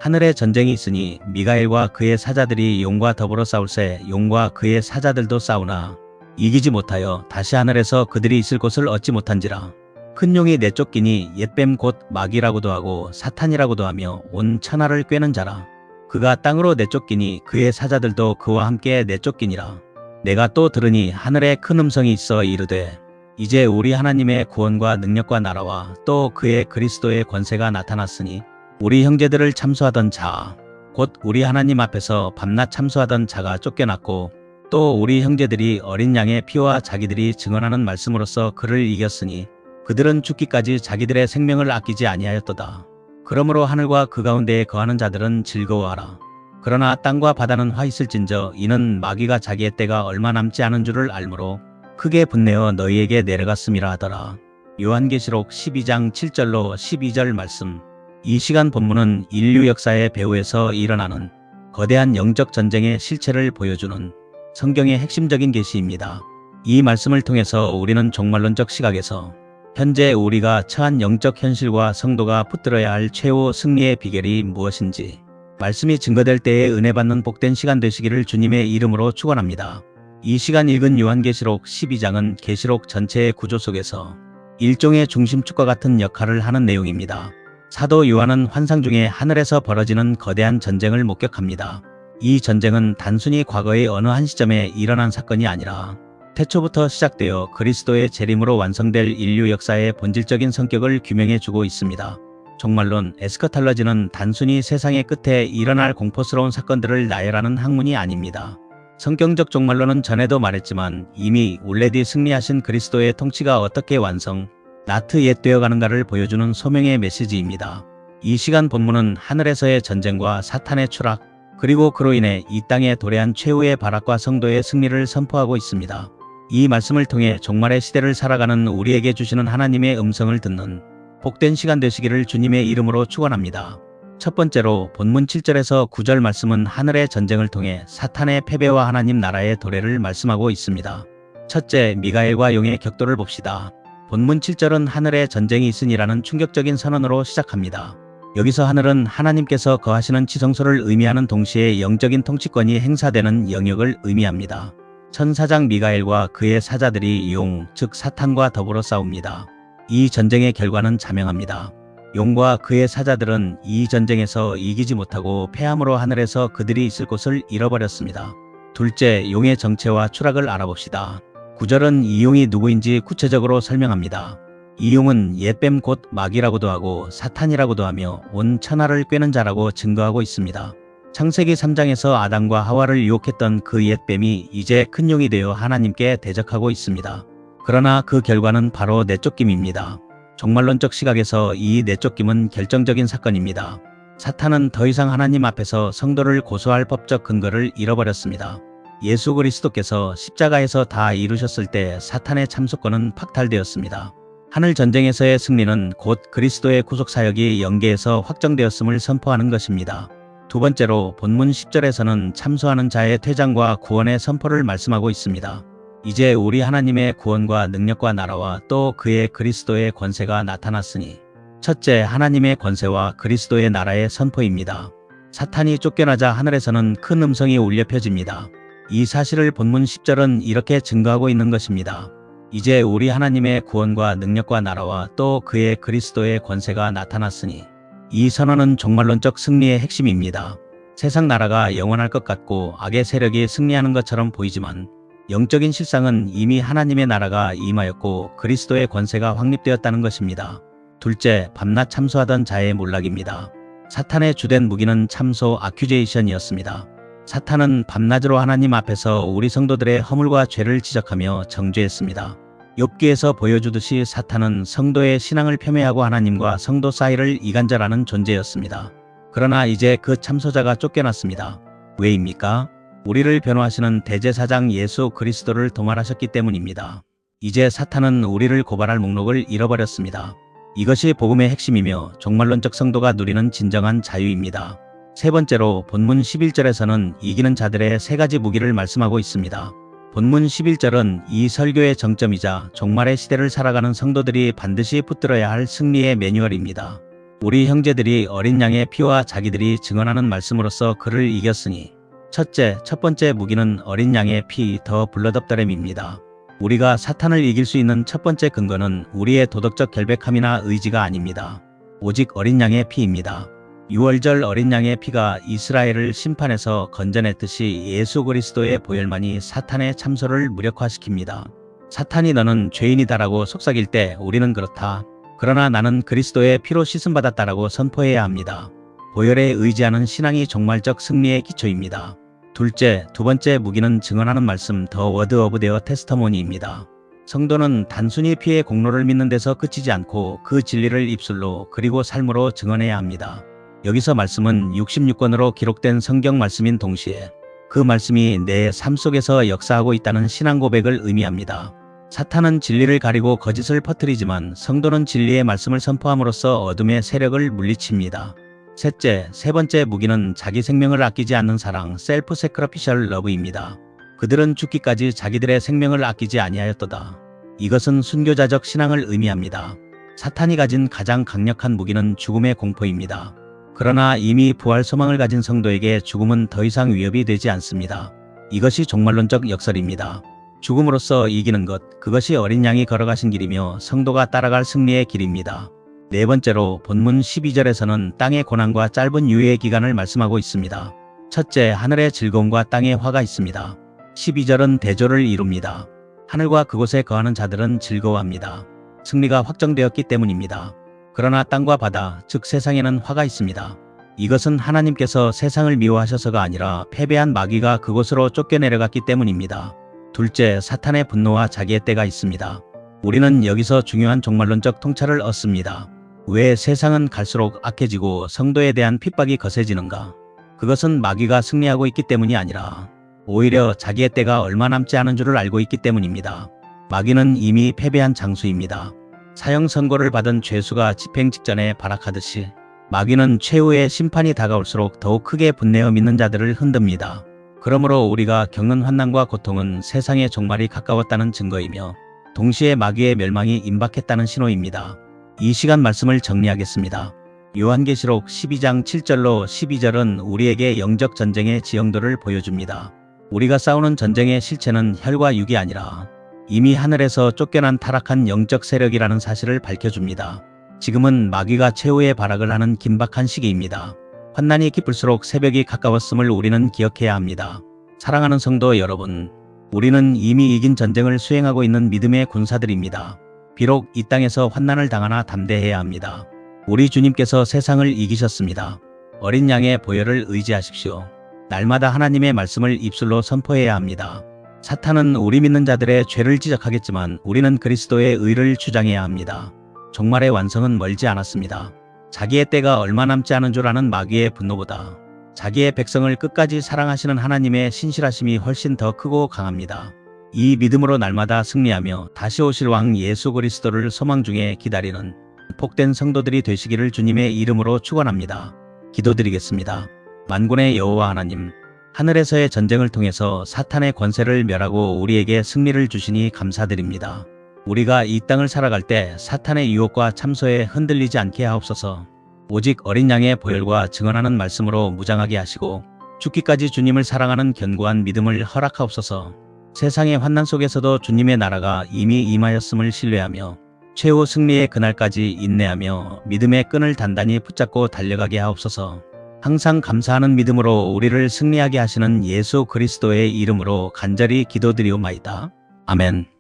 하늘에 전쟁이 있으니 미가엘과 그의 사자들이 용과 더불어 싸울세 용과 그의 사자들도 싸우나 이기지 못하여 다시 하늘에서 그들이 있을 곳을 얻지 못한지라. 큰 용이 내쫓기니 옛뱀 곧 마귀라고도 하고 사탄이라고도 하며 온 천하를 꿰는 자라. 그가 땅으로 내쫓기니 그의 사자들도 그와 함께 내쫓기니라. 내가 또 들으니 하늘에 큰 음성이 있어 이르되 이제 우리 하나님의 구원과 능력과 나라와 또 그의 그리스도의 권세가 나타났으니 우리 형제들을 참소하던 자 곧 우리 하나님 앞에서 밤낮 참소하던 자가 쫓겨났고 또 우리 형제들이 어린 양의 피와 자기들이 증언하는 말씀으로써 그를 이겼으니 그들은 죽기까지 자기들의 생명을 아끼지 아니하였도다. 그러므로 하늘과 그 가운데에 거하는 자들은 즐거워하라. 그러나 땅과 바다는 화 있을진저 이는 마귀가 자기의 때가 얼마 남지 않은 줄을 알므로 크게 분내어 너희에게 내려갔음이라 하더라. 요한계시록 12장 7절로 12절 말씀. 이 시간 본문은 인류 역사의 배후에서 일어나는 거대한 영적 전쟁의 실체를 보여주는 성경의 핵심적인 계시입니다. 이 말씀을 통해서 우리는 종말론적 시각에서 현재 우리가 처한 영적 현실과 성도가 붙들어야 할 최후 승리의 비결이 무엇인지 말씀이 증거될 때에 은혜받는 복된 시간 되시기를 주님의 이름으로 축원합니다. 이 시간 읽은 요한계시록 12장은 계시록 전체의 구조 속에서 일종의 중심축과 같은 역할을 하는 내용입니다. 사도 요한은 환상 중에 하늘에서 벌어지는 거대한 전쟁을 목격합니다. 이 전쟁은 단순히 과거의 어느 한 시점에 일어난 사건이 아니라 태초부터 시작되어 그리스도의 재림으로 완성될 인류 역사의 본질적인 성격을 규명해주고 있습니다. 종말론 에스커탈러지는 단순히 세상의 끝에 일어날 공포스러운 사건들을 나열하는 학문이 아닙니다. 성경적 종말론은 전에도 말했지만 이미 올레디 승리하신 그리스도의 통치가 어떻게 나트 옛 되어가는가를 보여주는 소명의 메시지입니다. 이 시간 본문은 하늘에서의 전쟁과 사탄의 추락 그리고 그로 인해 이 땅에 도래한 최후의 발악과 성도의 승리를 선포하고 있습니다. 이 말씀을 통해 종말의 시대를 살아가는 우리에게 주시는 하나님의 음성을 듣는 복된 시간 되시기를 주님의 이름으로 축원합니다. 첫 번째로 본문 7절에서 9절 말씀은 하늘의 전쟁을 통해 사탄의 패배와 하나님 나라의 도래를 말씀하고 있습니다. 첫째, 미가엘과 용의 격돌을 봅시다. 본문 7절은 하늘의 전쟁이 있으니라는 충격적인 선언으로 시작합니다. 여기서 하늘은 하나님께서 거하시는 지성소를 의미하는 동시에 영적인 통치권이 행사되는 영역을 의미합니다. 천사장 미가엘과 그의 사자들이 용, 즉 사탄과 더불어 싸웁니다. 이 전쟁의 결과는 자명합니다. 용과 그의 사자들은 이 전쟁에서 이기지 못하고 패함으로 하늘에서 그들이 있을 곳을 잃어버렸습니다. 둘째, 용의 정체와 추락을 알아봅시다. 9절은 이 용이 누구인지 구체적으로 설명합니다. 이 용은 옛뱀 곧 마귀라고도 하고 사탄이라고도 하며 온 천하를 꿰는 자라고 증거하고 있습니다. 창세기 3장에서 아담과 하와를 유혹했던 그 옛뱀이 이제 큰 용이 되어 하나님께 대적하고 있습니다. 그러나 그 결과는 바로 내쫓김입니다. 종말론적 시각에서 이 내쫓김은 결정적인 사건입니다. 사탄은 더 이상 하나님 앞에서 성도를 고소할 법적 근거를 잃어버렸습니다. 예수 그리스도께서 십자가에서 다 이루셨을 때 사탄의 참소권은 박탈되었습니다. 하늘 전쟁에서의 승리는 곧 그리스도의 구속사역이 영계에서 확정되었음을 선포하는 것입니다. 두 번째로 본문 10절에서는 참소하는 자의 퇴장과 구원의 선포를 말씀하고 있습니다. 이제 우리 하나님의 구원과 능력과 나라와 또 그의 그리스도의 권세가 나타났으니 첫째, 하나님의 권세와 그리스도의 나라의 선포입니다. 사탄이 쫓겨나자 하늘에서는 큰 음성이 울려 펴집니다. 이 사실을 본문 10절은 이렇게 증거하고 있는 것입니다. 이제 우리 하나님의 구원과 능력과 나라와 또 그의 그리스도의 권세가 나타났으니 이 선언은 종말론적 승리의 핵심입니다. 세상 나라가 영원할 것 같고 악의 세력이 승리하는 것처럼 보이지만 영적인 실상은 이미 하나님의 나라가 임하였고 그리스도의 권세가 확립되었다는 것입니다. 둘째, 밤낮 참소하던 자의 몰락입니다. 사탄의 주된 무기는 참소 아큐제이션이었습니다. 사탄은 밤낮으로 하나님 앞에서 우리 성도들의 허물과 죄를 지적하며 정죄했습니다. 욥기에서 보여주듯이 사탄은 성도의 신앙을 폄훼하고 하나님과 성도 사이를 이간질하는 존재였습니다. 그러나 이제 그 참소자가 쫓겨났습니다. 왜입니까? 우리를 변호하시는 대제사장 예수 그리스도를 도말하셨기 때문입니다. 이제 사탄은 우리를 고발할 목록을 잃어버렸습니다. 이것이 복음의 핵심이며 종말론적 성도가 누리는 진정한 자유입니다. 세 번째로 본문 11절에서는 이기는 자들의 세 가지 무기를 말씀하고 있습니다. 본문 11절은 이 설교의 정점이자 종말의 시대를 살아가는 성도들이 반드시 붙들어야 할 승리의 매뉴얼입니다. 우리 형제들이 어린 양의 피와 자기들이 증언하는 말씀으로써 그를 이겼으니 첫 번째 무기는 어린 양의 피 더 블러드 오브 더 램입니다. 우리가 사탄을 이길 수 있는 첫 번째 근거는 우리의 도덕적 결백함이나 의지가 아닙니다. 오직 어린 양의 피입니다. 유월절 어린 양의 피가 이스라엘을 심판에서 건져냈듯이 예수 그리스도의 보혈만이 사탄의 참소를 무력화시킵니다. 사탄이 너는 죄인이다라고 속삭일 때 우리는 그렇다. 그러나 나는 그리스도의 피로 씻음받았다라고 선포해야 합니다. 보혈에 의지하는 신앙이 종말적 승리의 기초입니다. 두 번째 무기는 증언하는 말씀 더 워드 오브 데어 테스터모니입니다. 성도는 단순히 피의 공로를 믿는 데서 그치지 않고 그 진리를 입술로 그리고 삶으로 증언해야 합니다. 여기서 말씀은 66권으로 기록된 성경 말씀인 동시에 그 말씀이 내 삶 속에서 역사하고 있다는 신앙 고백을 의미합니다. 사탄은 진리를 가리고 거짓을 퍼뜨리지만 성도는 진리의 말씀을 선포함으로써 어둠의 세력을 물리칩니다. 세 번째 무기는 자기 생명을 아끼지 않는 사랑 셀프 세크리피셜 러브입니다. 그들은 죽기까지 자기들의 생명을 아끼지 아니하였도다. 이것은 순교자적 신앙을 의미합니다. 사탄이 가진 가장 강력한 무기는 죽음의 공포입니다. 그러나 이미 부활 소망을 가진 성도에게 죽음은 더 이상 위협이 되지 않습니다. 이것이 종말론적 역설입니다. 죽음으로써 이기는 것, 그것이 어린 양이 걸어가신 길이며 성도가 따라갈 승리의 길입니다. 네 번째로 본문 12절에서는 땅의 고난과 짧은 유예의 기간을 말씀하고 있습니다. 첫째, 하늘의 즐거움과 땅의 화가 있습니다. 12절은 대조를 이룹니다. 하늘과 그곳에 거하는 자들은 즐거워합니다. 승리가 확정되었기 때문입니다. 그러나 땅과 바다, 즉 세상에는 화가 있습니다. 이것은 하나님께서 세상을 미워하셔서가 아니라 패배한 마귀가 그곳으로 쫓겨내려갔기 때문입니다. 둘째, 사탄의 분노와 자기의 때가 있습니다. 우리는 여기서 중요한 종말론적 통찰을 얻습니다. 왜 세상은 갈수록 악해지고 성도에 대한 핍박이 거세지는가? 그것은 마귀가 승리하고 있기 때문이 아니라 오히려 자기의 때가 얼마 남지 않은 줄을 알고 있기 때문입니다. 마귀는 이미 패배한 장수입니다. 사형 선고를 받은 죄수가 집행 직전에 발악하듯이 마귀는 최후의 심판이 다가올수록 더욱 크게 분내어 믿는 자들을 흔듭니다. 그러므로 우리가 겪는 환난과 고통은 세상의 종말이 가까웠다는 증거이며 동시에 마귀의 멸망이 임박했다는 신호입니다. 이 시간 말씀을 정리하겠습니다. 요한계시록 12장 7절로 12절은 우리에게 영적 전쟁의 지형도를 보여줍니다. 우리가 싸우는 전쟁의 실체는 혈과 육이 아니라 이미 하늘에서 쫓겨난 타락한 영적 세력이라는 사실을 밝혀줍니다. 지금은 마귀가 최후의 발악을 하는 긴박한 시기입니다. 환난이 깊을수록 새벽이 가까웠음을 우리는 기억해야 합니다. 사랑하는 성도 여러분, 우리는 이미 이긴 전쟁을 수행하고 있는 믿음의 군사들입니다. 비록 이 땅에서 환난을 당하나 담대해야 합니다. 우리 주님께서 세상을 이기셨습니다. 어린 양의 보혈을 의지하십시오. 날마다 하나님의 말씀을 입술로 선포해야 합니다. 사탄은 우리 믿는 자들의 죄를 지적하겠지만 우리는 그리스도의 의를 주장해야 합니다. 종말의 완성은 멀지 않았습니다. 자기의 때가 얼마 남지 않은 줄 아는 마귀의 분노보다 자기의 백성을 끝까지 사랑하시는 하나님의 신실하심이 훨씬 더 크고 강합니다. 이 믿음으로 날마다 승리하며 다시 오실 왕 예수 그리스도를 소망 중에 기다리는 복된 성도들이 되시기를 주님의 이름으로 축원합니다. 기도드리겠습니다. 만군의 여호와 하나님, 하늘에서의 전쟁을 통해서 사탄의 권세를 멸하고 우리에게 승리를 주시니 감사드립니다. 우리가 이 땅을 살아갈 때 사탄의 유혹과 참소에 흔들리지 않게 하옵소서. 오직 어린 양의 보혈과 증언하는 말씀으로 무장하게 하시고 죽기까지 주님을 사랑하는 견고한 믿음을 허락하옵소서. 세상의 환난 속에서도 주님의 나라가 이미 임하였음을 신뢰하며 최후 승리의 그날까지 인내하며 믿음의 끈을 단단히 붙잡고 달려가게 하옵소서. 항상 감사하는 믿음으로 우리를 승리하게 하시는 예수 그리스도의 이름으로 간절히 기도드리오마이다. 아멘.